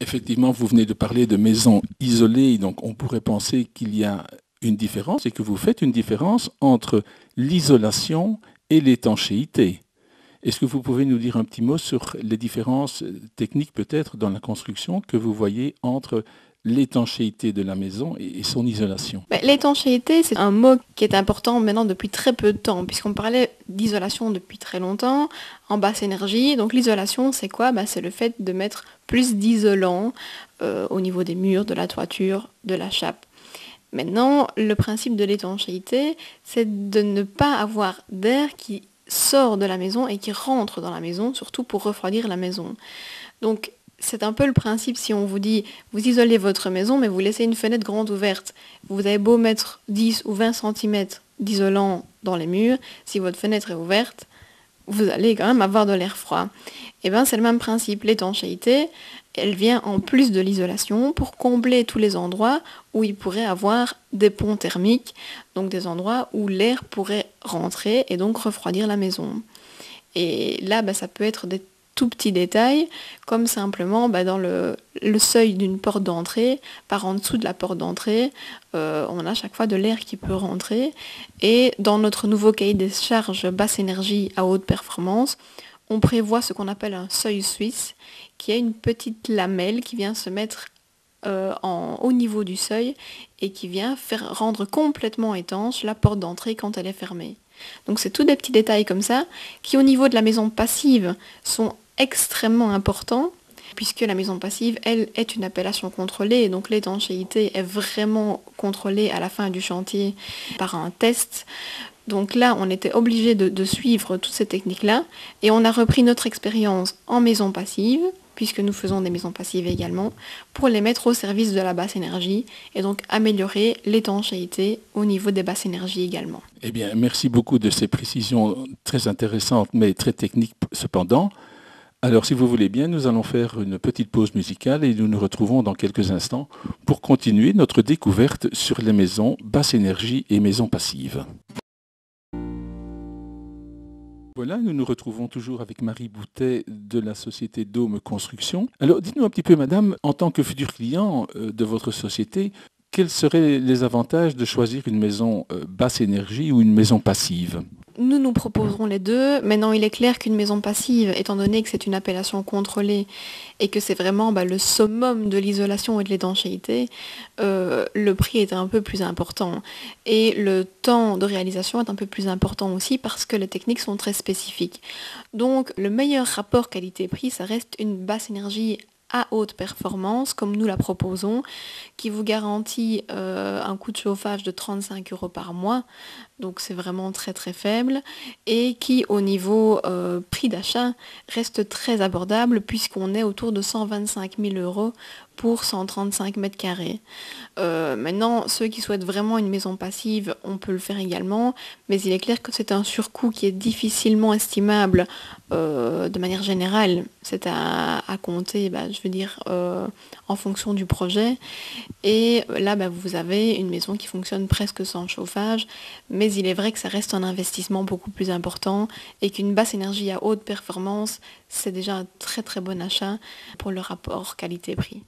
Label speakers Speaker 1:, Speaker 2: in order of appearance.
Speaker 1: Effectivement, vous venez de parler de maisons isolées, donc on pourrait penser qu'il y a une différence et que vous faites une différence entre l'isolation et l'étanchéité. Est-ce que vous pouvez nous dire un petit mot sur les différences techniques peut-être dans la construction que vous voyez entre l'étanchéité de la maison et son isolation?
Speaker 2: L'étanchéité, c'est un mot qui est important maintenant depuis très peu de temps, puisqu'on parlait d'isolation depuis très longtemps, en basse énergie. Donc l'isolation, c'est quoi? C'est le fait de mettre plus d'isolant au niveau des murs, de la toiture, de la chape. Maintenant, le principe de l'étanchéité, c'est de ne pas avoir d'air qui sort de la maison et qui rentre dans la maison, surtout pour refroidir la maison. Donc, c'est un peu le principe si on vous dit, vous isolez votre maison, mais vous laissez une fenêtre grande ouverte. Vous avez beau mettre 10 ou 20 cm d'isolant dans les murs, si votre fenêtre est ouverte, vous allez quand même avoir de l'air froid. Et bien, c'est le même principe. L'étanchéité, elle vient en plus de l'isolation pour combler tous les endroits où il pourrait avoir des ponts thermiques, donc des endroits où l'air pourrait rentrer et donc refroidir la maison. Et là, ça peut être des tout petits détails, comme simplement dans le seuil d'une porte d'entrée, par en dessous de la porte d'entrée, on a chaque fois de l'air qui peut rentrer. Et dans notre nouveau cahier des charges basse énergie à haute performance, on prévoit ce qu'on appelle un seuil suisse, qui est une petite lamelle qui vient se mettre au niveau du seuil et qui vient faire rendre complètement étanche la porte d'entrée quand elle est fermée. Donc c'est tous des petits détails comme ça qui au niveau de la maison passive sont extrêmement importants puisque la maison passive, elle, est une appellation contrôlée et donc l'étanchéité est vraiment contrôlée à la fin du chantier par un test. Donc là, on était obligé de suivre toutes ces techniques-là et on a repris notre expérience en maison passive, puisque nous faisons des maisons passives également, pour les mettre au service de la basse énergie et donc améliorer l'étanchéité au niveau des basses énergies également.
Speaker 1: Eh bien, merci beaucoup de ces précisions très intéressantes, mais très techniques cependant. Alors, si vous voulez bien, nous allons faire une petite pause musicale et nous nous retrouvons dans quelques instants pour continuer notre découverte sur les maisons basse énergie et maisons passives. Voilà, nous nous retrouvons toujours avec Marie Boutet de la société Dôme Construction. Alors, dites-nous un petit peu, madame, en tant que futur client de votre société, quels seraient les avantages de choisir une maison basse énergie ou une maison passive?
Speaker 2: Nous proposerons les deux. Maintenant, il est clair qu'une maison passive, étant donné que c'est une appellation contrôlée et que c'est vraiment le summum de l'isolation et de l'étanchéité, le prix est un peu plus important. Et le temps de réalisation est un peu plus important aussi parce que les techniques sont très spécifiques. Donc, le meilleur rapport qualité-prix, ça reste une basse énergie à haute performance, comme nous la proposons, qui vous garantit un coût de chauffage de 35 € par mois, donc c'est vraiment très très faible, et qui au niveau prix d'achat reste très abordable puisqu'on est autour de 125 000 € pour 135 mètres carrés. Maintenant, ceux qui souhaitent vraiment une maison passive, on peut le faire également, mais il est clair que c'est un surcoût qui est difficilement estimable de manière générale. C'est à compter, je veux dire, en fonction du projet. Et là, vous avez une maison qui fonctionne presque sans chauffage, mais il est vrai que ça reste un investissement beaucoup plus important et qu'une basse énergie à haute performance, c'est déjà un très très bon achat pour le rapport qualité-prix.